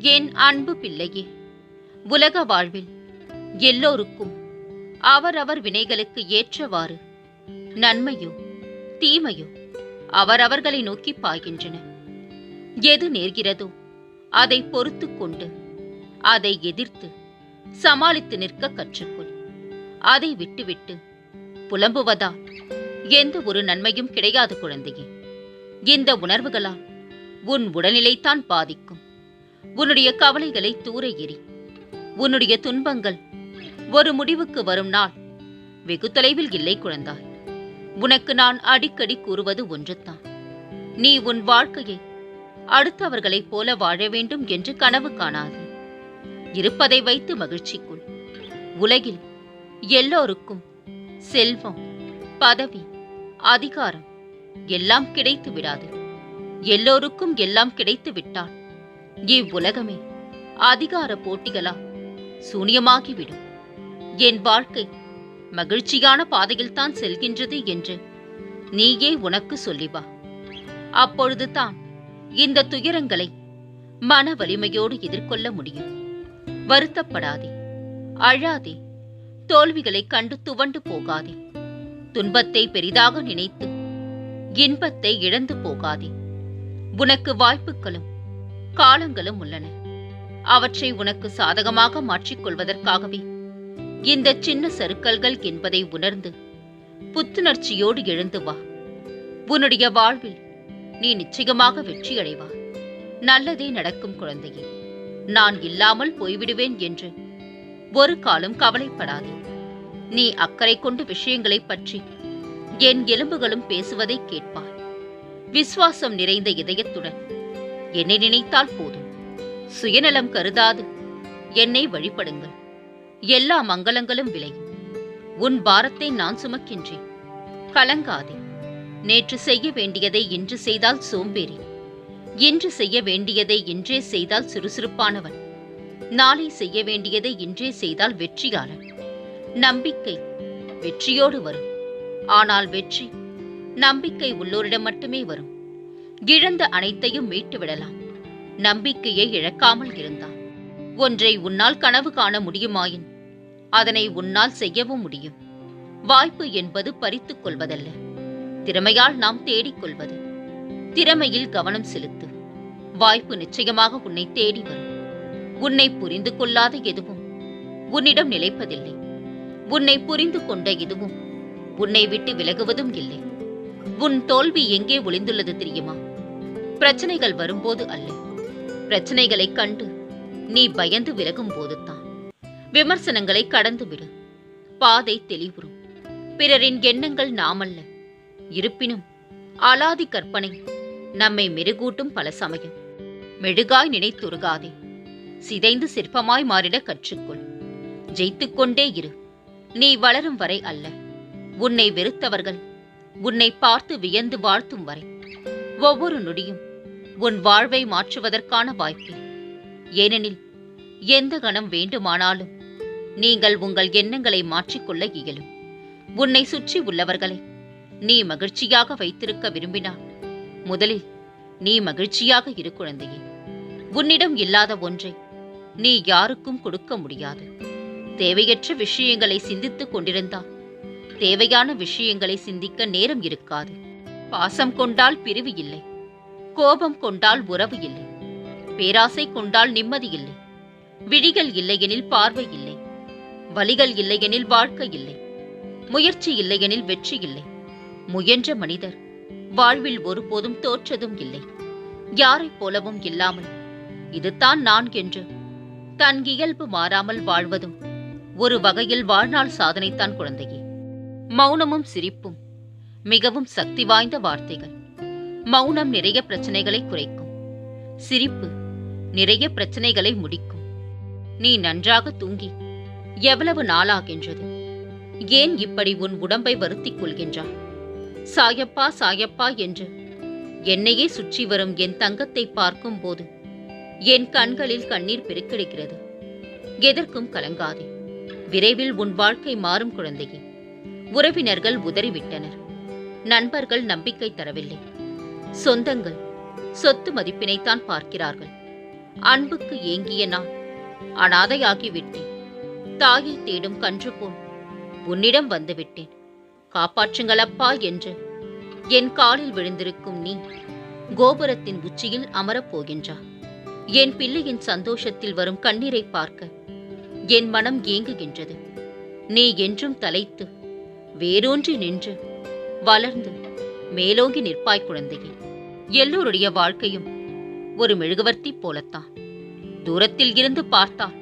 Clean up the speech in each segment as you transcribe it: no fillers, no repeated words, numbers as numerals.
என் அன்பு பிள்ளையே, உலக வாழ்வில் எல்லோருக்கும் அவரவர் வினைகளுக்கு ஏற்றவாறு நன்மையோ தீமையோ அவரவர்களை நோக்கி பாய்கின்றன. எது நேர்கிறதோ அதை பொறுத்து கொண்டு அதை எதிர்த்து சமாளித்து நிற்க கற்றுக்கொள். அதை விட்டுவிட்டு புலம்புவதால் எந்த ஒரு நன்மையும் கிடையாது குழந்தையே. இந்த உணர்வுகளால் உன் உடல்நிலைத்தான் பாதிக்கும். உன்னுடைய கவலைகளை தூர எறி. உன்னுடைய துன்பங்கள் ஒரு முடிவுக்கு வரும் நாள் வெகு தொலைவில் இல்லை குழந்தாய். உனக்கு நான் அடிக்கடி கூறுவது ஒன்றுதான். நீ உன் வாழ்க்கையை அடுத்தவர்களைப் போல வாழ வேண்டும் என்று கனவு காணாது. இருப்பதை வைத்து மகிழ்ச்சி கொள். உலகில் எல்லோருக்கும் செல்வம், பதவி, அதிகாரம் எல்லாம் கிடைத்து விடாது. எல்லோருக்கும் எல்லாம் கிடைத்து விட்டால் இவ்வுலகமே அதிகார போட்டிகளால் சூனியமாகிவிடும். என் வாழ்க்கை மகிழ்ச்சியான பாதையில்தான் செல்கின்றது என்று நீயே உனக்கு சொல்லிவா. அப்பொழுது தான் இந்த துயரங்களை மன வலிமையோடு எதிர்கொள்ள முடியும். வருத்தப்படாதே, அழாதே, தோல்விகளை கண்டு துவண்டு போகாதே. துன்பத்தை பெரிதாக நினைத்து இன்பத்தை இழந்து போகாதே. உனக்கு வாய்ப்புகளும் காலங்களும் உள்ளன. அவற்றை உனக்கு சாதகமாக மாற்றிக்கொள்வதற்காகவே இந்த சின்ன சறுக்கல்கள் என்பதை உணர்ந்து புத்துணர்ச்சியோடு எழுந்து வா. உன்னுடைய வாழ்வில் நீ நிச்சயமாக வெற்றி அடைவாய். நல்லதே நடக்கும் குழந்தையே. நான் இல்லாமல் போய்விடுவேன் என்று ஒரு காலம் கவலைப்படாதே. நீ அக்கறை கொண்டு விஷயங்களை பற்றி என் எலும்புகளும் பேசுவதை கேட்பாய். விசுவாசம் நிறைந்த இதயத்துடன் என்னை நினைத்தால் போதும். சுயநலம் கருதாது என்னை வழிபடுங்கள். எல்லா மங்களங்களும் விளையும். உன் பாரத்தை நான் சுமக்கின்றேன். கலங்காதே. நேற்று செய்ய வேண்டியதை இன்று செய்தால் சோம்பேறி. இன்று செய்ய வேண்டியதை இன்றே செய்தால் சுறுசுறுப்பானவன். நாளை செய்ய வேண்டியதை இன்றே செய்தால் வெற்றியாளன். நம்பிக்கை வெற்றியோடு வரும். ஆனால் வெற்றி நம்பிக்கை உள்ளோரிடம் மட்டுமே வரும். இழந்த அனைத்தையும் மீட்டு விடலாம், நம்பிக்கையை இழக்காமல் இருந்தால். ஒன்றை உன்னால் கனவு காண முடியுமாயின் அதனை உன்னால் செய்யவும் முடியும். வாய்ப்பு என்பது பறித்துக் கொள்வதல்ல, திறமையால் நாம் தேடிக்கொள்வது. திறமையில் கவனம் செலுத்து. வாய்ப்பு நிச்சயமாக உன்னை தேடி வரும். உன்னை புரிந்து கொள்ளாத எதுவும் உன்னிடம் நிலைப்பதில்லை. உன்னை புரிந்து கொண்ட எதுவும் உன்னை விட்டு விலகுவதும் இல்லை. உன் தோல்வி எங்கே ஒளிந்துள்ளது தெரியுமா? பிரச்சனைகள் வரும்போது அல்ல, பிரச்சனைகளை கண்டு நீ பயந்து விலகும் போதுதான். விமர்சனங்களை கடந்து விடு. பாதை தெளிவுறும். பிறரின் எண்ணங்கள் நாமல்ல. இருப்பினும் அலாதி கற்பனை நம்மை மெருகூட்டும். பல சமயம் மெழுகாய் நினைத்துருகாதே. சிதைந்து சிற்பமாய் மாறிட கற்றுக்கொள். ஜெயித்துக்கொண்டே இரு. நீ வளரும் வரை அல்ல, உன்னை வெறுத்தவர்கள் உன்னை பார்த்து வியந்து வாழ்த்தும் வரை. ஒவ்வொரு நொடியும் உன் வாழ்வை மாற்றுவதற்கான வாய்ப்பு. ஏனெனில் எந்த கணம் வேண்டுமானாலும் நீங்கள் உங்கள் எண்ணங்களை மாற்றிக்கொள்ள இயலும். உன்னை சுற்றி உள்ளவர்களை நீ மகிழ்ச்சியாக வைத்திருக்க விரும்பினால் முதலில் நீ மகிழ்ச்சியாக இரு குழந்தையே. உன்னிடம் இல்லாத ஒன்றை நீ யாருக்கும் கொடுக்க முடியாது. தேவையற்ற விஷயங்களை சிந்தித்துக் கொண்டிருந்தால் தேவையான விஷயங்களை சிந்திக்க நேரம் இருக்காது. பாசம் கொண்டால் பிரிவு இல்லை, கோபம் கொண்டால் உறவு இல்லை, பேராசை கொண்டால் நிம்மதி இல்லை, விழிகள் இல்லையெனில் பார்வை இல்லை, வலிகள் இல்லையெனில் வாழ்க்கை இல்லை, முயற்சி இல்லையெனில் வெற்றி இல்லை. முயன்ற மனிதர் வாழ்வில் ஒருபோதும் தோற்றதும் இல்லை. யாரைப் போலவும் இல்லாமல் இதுதான் நான் என்று தன் இயல்பு மாறாமல் வாழ்வதும் ஒரு வகையில் வாழ்நாள் சாதனைத்தான் குழந்தையே. மௌனமும் சிரிப்பும் மிகவும் சக்தி வாய்ந்த வார்த்தைகள். மௌனம் நிறைய பிரச்சனைகளை குறைக்கும். சிரிப்பு நிறைய பிரச்சனைகளை முடிக்கும். நீ நன்றாக தூங்கி எவ்வளவு நாளாகின்றது? ஏன் இப்படி உன் உடம்பை வருத்திக் கொள்கின்றாய்? சாயப்பா சாயப்பா என்று என்னையே சுற்றி வரும் என் தங்கத்தை பார்க்கும் போது என் கண்களில் கண்ணீர் பெருக்கெடுக்கிறது. எதற்கும் கலங்காதே. விரைவில் உன் வாழ்க்கை மாறும் குழந்தையே. உறவினர்கள் உதறிவிட்டனர். நண்பர்கள் நம்பிக்கை தரவில்லை. சொந்தங்கள் சொத்து மதிப்பினைத்தான் பார்க்கிறார்கள். அன்புக்கு ஏங்கிய நான் அனாதையாகிவிட்டேன். தாயை தேடும் கன்று போல் உன்னிடம் வந்துவிட்டேன். காப்பாற்றுங்கள் அப்பா என்று என் காலில் விழுந்திருக்கும் நீ கோபுரத்தின் உச்சியில் அமரப் போகின்றார். என் பிள்ளையின் சந்தோஷத்தில் வரும் கண்ணீரை பார்க்க என் மனம் ஏங்குகின்றது. நீ என்றும் தலைத்து வேரூன்றி நின்று வளர்ந்து மேலோங்கி நிற்பாய் குழந்தையே. எல்லோருடைய வாழ்க்கையும் ஒரு மெழுகுவர்த்தி போலத்தான். தூரத்தில் இருந்து பார்த்தால்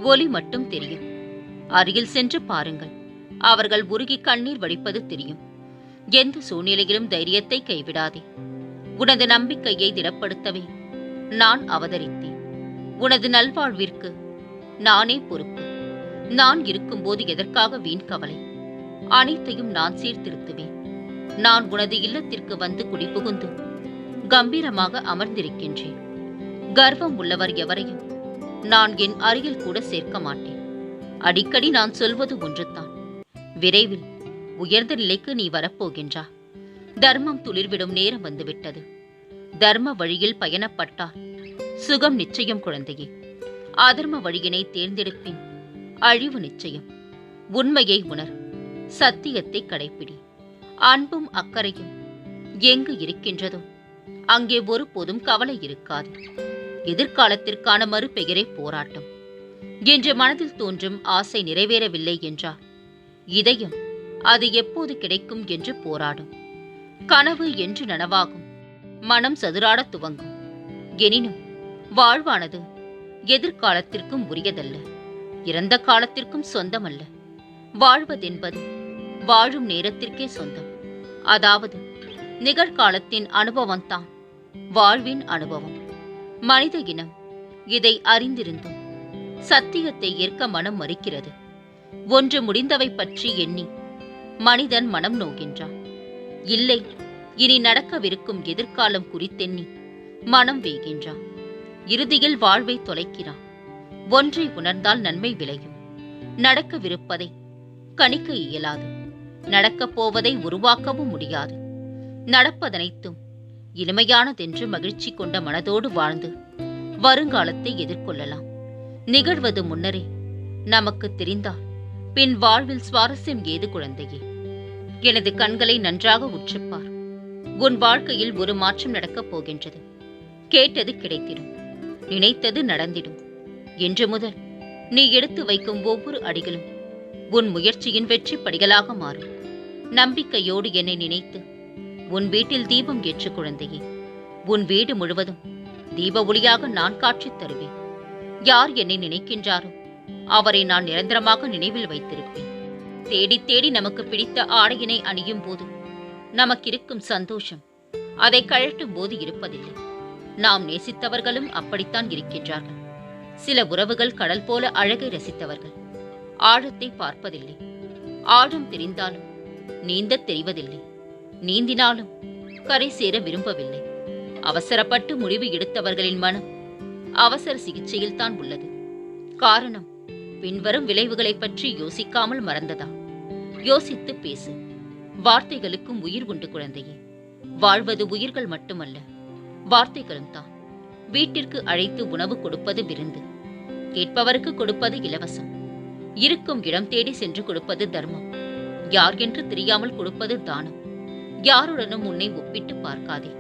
ஒளி மட்டும் தெரியும். அருகில் சென்று பாருங்கள், அவர்கள் உருகி கண்ணீர் வடிப்பது தெரியும். எந்த சூழ்நிலையிலும் தைரியத்தை கைவிடாதே. உனது நம்பிக்கையை திடப்படுத்தவே நான் அவதரித்தேன். உனது நல்வாழ்விற்கு நானே பொறுப்பு. நான் இருக்கும்போது எதற்காக வீண் கவலை? அனைத்தையும் நான் சீர்திருத்துவேன். நான் உனது இல்லத்திற்கு வந்து குடிபுகுந்து கம்பீரமாக அமர்ந்திருக்கின்றேன். கர்வம் உள்ளவர் எவரையும் நான் என் அருகில் கூட சேர்க்க மாட்டேன். அடிக்கடி நான் சொல்வது ஒன்றுதான், விரைவில் உயர்ந்த நிலைக்கு நீ வரப்போகின்றா. தர்மம் துளிர்விடும் நேரம் வந்துவிட்டது. தர்ம வழியில் பயணப்பட்டால் சுகம் நிச்சயம் குழந்தையே. அதர்ம வழியினை தேர்ந்தெடுப்பின் அழிவு நிச்சயம். உண்மையை உணர், சத்தியத்தை கடைப்பிடி. அன்பும் அக்கறையும் எங்கு இருக்கின்றதோ அங்கே ஒருபோதும் கவலை இருக்காது. எதிர்காலத்திற்கான மறுபெயரே போராட்டம். என்று மனதில் தோன்றும் ஆசை நிறைவேறவில்லை என்றால் இதயம் அது எப்போது கிடைக்கும் என்று போராடும். கனவு என்று நனவாகும், மனம் சதுராட துவங்கும். எனினும் வாழ்வானது எதிர்காலத்திற்கும் உரியதல்ல, இறந்த காலத்திற்கும் சொந்தமல்ல. வாழ்வதென்பது வாழும் நேரத்திற்கே சொந்தம். அதாவது நிகழ்காலத்தின் அனுபவம்தான் வாழ்வின் அனுபவம். மனித இனம் இதை அறிந்திருந்தும் சத்தியத்தை ஏற்க மனம் மறுக்கிறது. ஒன்று முடிந்தவை பற்றி எண்ணி மனிதன் மனம் நோகின்றான். இல்லை, இனி நடக்கவிருக்கும் எதிர்காலம் குறித்தெண்ணி மனம் வேகின்றான். இறுதியில் வாழ்வை தொலைக்கிறான். ஒன்றை உணர்ந்தால் நன்மை விளையும். நடக்கவிருப்பதை கணிக்க இயலாது, நடக்கப் போவதை உருவாக்கவும் முடியாது. நடப்பதனைத்தும் இனிமையானதென்று மகிழ்ச்சி கொண்ட மனதோடு வாழ்ந்து வருங்காலத்தை எதிர்கொள்ளலாம். நிகழ்வது முன்னரே நமக்கு தெரிந்தால் பின் வாழ்வில் சுவாரஸ்யம் ஏது குழந்தையே? எனது கண்களை நன்றாக உற்றுப்பார். உன் வாழ்க்கையில் ஒரு மாற்றம் நடக்கப் போகின்றது. கேட்டது கிடைத்திடும், நினைத்தது நடந்திடும். இன்று முதல் நீ எடுத்து வைக்கும் ஒவ்வொரு அடிகளும் உன் முயற்சியின் வெற்றி படிகளாக மாறும். நம்பிக்கையோடு என்னை நினைத்து உன் வீட்டில் தீபம் ஏற்று குழந்தையே. உன் வீடு முழுவதும் தீப ஒளியாக நான் காட்சி தருவேன். யார் என்னை நினைக்கின்றாரோ அவரை நான் நிரந்தரமாக நினைவில் வைத்திருப்பேன். தேடி தேடி நமக்கு பிடித்த ஆடையினை அணியும் போது நமக்கிருக்கும் சந்தோஷம் அதை கழட்டும் போது இருப்பதில்லை. நாம் நேசித்தவர்களும் அப்படித்தான் இருக்கின்றார்கள். சில உறவுகள் கடல் போல அழகை ரசித்தவர்கள் ஆழத்தை பார்ப்பதில்லை. ஆழம் தெரிந்தாலும் நீந்த தெரிவதில்லை. நீந்தினாலும் கரை சேர விரும்பவில்லை. அவசரப்பட்டு முடிவு எடுத்தவர்களின் மனம் அவசர சிகிச்சையில் தான் உள்ளது. காரணம், பின்வரும் விளைவுகளை பற்றி யோசிக்காமல் மறந்ததா? யோசித்து பேசு. வார்த்தைகளுக்கும் உயிர் உண்டு குழந்தையே. வாழ்வது உயிர்கள் மட்டுமல்ல, வார்த்தைகளும் தான். வீட்டிற்கு அழைத்து உணவு கொடுப்பது விருந்து, கேட்பவருக்கு கொடுப்பது இலவசம், இருக்கும் இடம் தேடி சென்று கொடுப்பது தர்மம், யார் என்று தெரியாமல் கொடுப்பது தானம். யாருடனும் உன்னை ஒப்பிட்டு பார்க்காதே.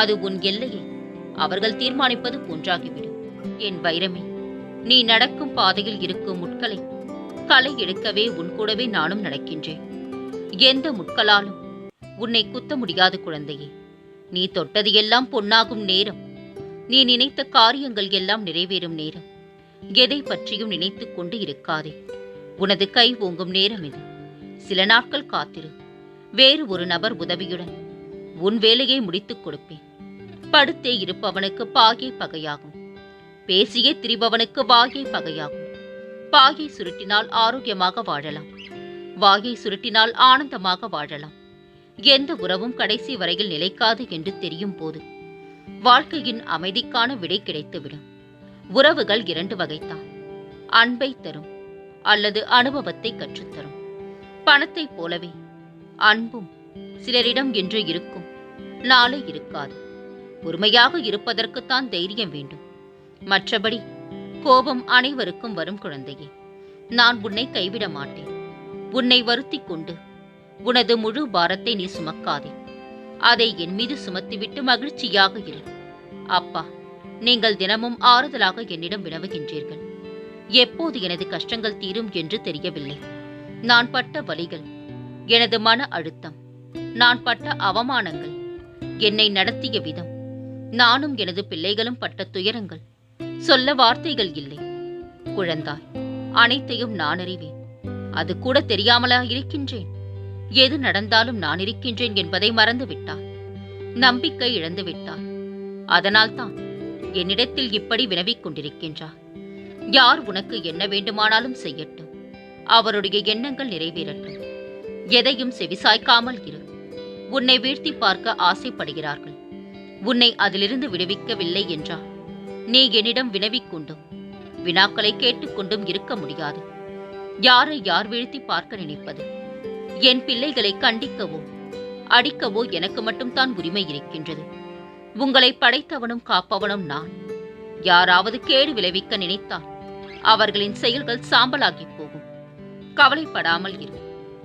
அது உன் எல்லையை அவர்கள் தீர்மானிப்பது போன்றாகிவிடும். என் வைரமே, நீ நடக்கும் பாதையில் இருக்கும் முட்களை களை எடுக்கவே உன் கூடவே நானும் நடக்கின்றேன். எந்த முட்களாலும் உன்னை குத்த முடியாது குழந்தையே. நீ தொட்டது எல்லாம் பொன்னாகும் நேரம். நீ நினைத்த காரியங்கள் எல்லாம் நிறைவேறும் நேரம். எதை பற்றியும் நினைத்துக் கொண்டு இருக்காதே. உனது கை ஓங்கும் நேரம் இது. சில நாட்கள் காத்திரு. வேறு ஒரு நபர் உதவியுடன் உன் வேலையை முடித்துக் கொடுப்பேன். படுத்தே இருப்பவனுக்கு பாகை பகையாகும். பேசியே திரிபவனுக்கு வாயை பகையாகும். பாயை சுருட்டினால் ஆரோக்கியமாக வாழலாம். வாயை சுருட்டினால் ஆனந்தமாக வாழலாம். எந்த உறவும் கடைசி வரையில் நிலைக்காது என்று தெரியும் போது வாழ்க்கையின் அமைதிக்கான விடை கிடைத்துவிடும். உறவுகள் இரண்டு வகைத்தான். அன்பை தரும் அல்லது அனுபவத்தை கற்றுத்தரும். பணத்தைப் போலவே அன்பும் சிலரிடம் என்று இருக்கும், நாளை இருக்காது. பொறுமையாக இருப்பதற்குத்தான் தைரியம் வேண்டும். மற்றபடி கோபம் அனைவருக்கும் வரும் குழந்தையே. நான் உன்னை கைவிட மாட்டேன். உன்னை வருத்திக் கொண்டு உனது முழு பாரத்தை நீ சுமக்காதே. அதை என் மீது சுமத்திவிட்டு மகிழ்ச்சியாக இரு. அப்பா, நீங்கள் தினமும் ஆறுதலாக என்னிடம் வினவுகின்றீர்கள். எப்போது எனது கஷ்டங்கள் தீரும் என்று தெரியவில்லை. நான் பட்ட வலிகள், எனது மன அழுத்தம், நான் பட்ட அவமானங்கள், என்னை நடத்திய விதம், நானும் எனது பிள்ளைகளும் பட்ட துயரங்கள் சொல்ல வார்த்தைகள் இல்லை. குழந்தாய், அனைத்தையும் நான் அறிவேன். அது கூட தெரியாமலா இருக்கின்றேன்? எது நடந்தாலும் நான் இருக்கின்றேன் என்பதை மறந்துவிட்டார். நம்பிக்கை இழந்து விட்டார். அதனால்தான் என்னிடத்தில் இப்படி வினவிக் கொண்டிருக்கின்றார். யார் உனக்கு என்ன வேண்டுமானாலும் செய்யட்டும். அவருடைய எண்ணங்கள் நிறைவேறட்டும். எதையும் செவிசாய்க்காமல் இரு. உன்னை வீழ்த்தி பார்க்க ஆசைப்படுகிறார்கள். உன்னை அதிலிருந்து விடுவிக்கவில்லை என்றால் நீ என்னிடம் வினவிக் கொண்டும் வினாக்களை கேட்டுக்கொண்டும் இருக்க முடியாது. யாரை யார் வீழ்த்தி பார்க்க நினைப்பது? என் பிள்ளைகளை கண்டிக்கவோ அடிக்கவோ எனக்கு மட்டும்தான் உரிமை இருக்கின்றது. உங்களை படைத்தவனும் காப்பவனும் நான். யாராவது கேடு விளைவிக்க நினைத்தால் அவர்களின் செயல்கள் சாம்பலாகி போகும். கவலைப்படாமல் இரு.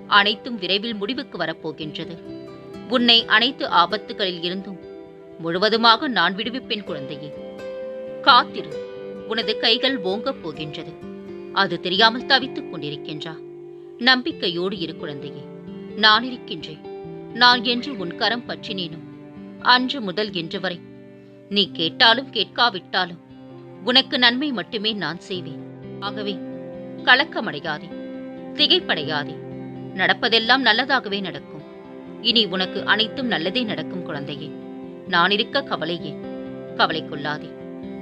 அனைத்தும் விரைவில் முடிவுக்கு வரப்போகின்றது. உன்னை அனைத்து ஆபத்துகளில் இருந்தும் முழுவதுமாக நான் விடுவிப்பேன் குழந்தையே. காத்திரு. உனது கைகள் ஓங்கப் போகின்றது. அது தெரியாமல் தவித்துக் கொண்டிருக்கின்றா. நம்பிக்கையோடு இரு குழந்தையே. நான் இருக்கின்றேன். நான் என்று உன் கரம் பற்றினேனோ அன்று முதல் இன்று வரை நீ கேட்டாலும் கேட்காவிட்டாலும் உனக்கு நன்மை மட்டுமே நான் செய்வேன். ஆகவே கலக்கமடையாதே, திகைப்படையாதே. நடப்பதெல்லாம் நல்லதாகவே நடக்கும். இனி உனக்கு அனைத்தும் நல்லதே நடக்கும் குழந்தையே. நான் இருக்க கவலையே. கவலை கொள்ளாதே.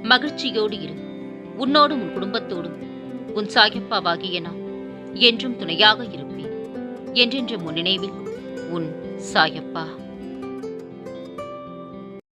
மகிழ்ச்சியோடு இரு. உன்னோடும் உன் குடும்பத்தோடும் உன் சாயப்பாவாகிய நான் என்றும் துணையாக இருப்பேன். என்றென்ற முன்னினைவில் உன் சாயப்பா.